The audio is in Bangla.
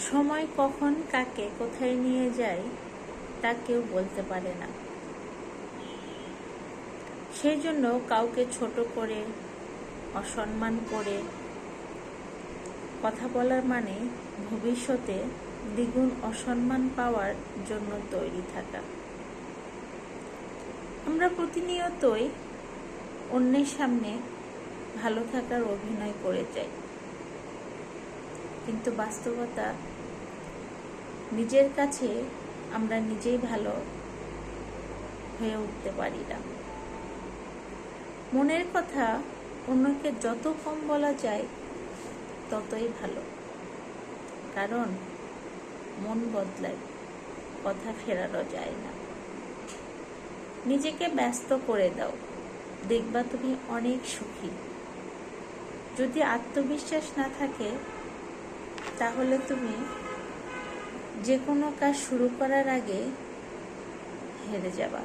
সময় কখন কাকে কোথায় নিয়ে যায় তা কেউ বলতে পারে না। সেই জন্য কাউকে ছোট করে, অসম্মান করে কথা বলার মানে ভবিষ্যতে দ্বিগুণ অসম্মান পাওয়ার জন্য তৈরি থাকা। আমরা প্রতিনিয়তই অন্যের সামনে ভালো থাকার অভিনয় করে যাই, কিন্তু বাস্তবতা নিজের কাছে আমরা নিজেই ভালো হয়ে উঠতে পারি না। মনের কথা অন্যকে যত কম বলা যায় ততই ভালো, কারণ মন বদলায়, কথা ফেরানো যায় না। নিজেকে ব্যস্ত করে দাও, দেখবা তুমি অনেক সুখী। যদি আত্মবিশ্বাস না থাকে তাহলে তুমি যে কোনো কাজ শুরু করার আগে হেরে যাবা।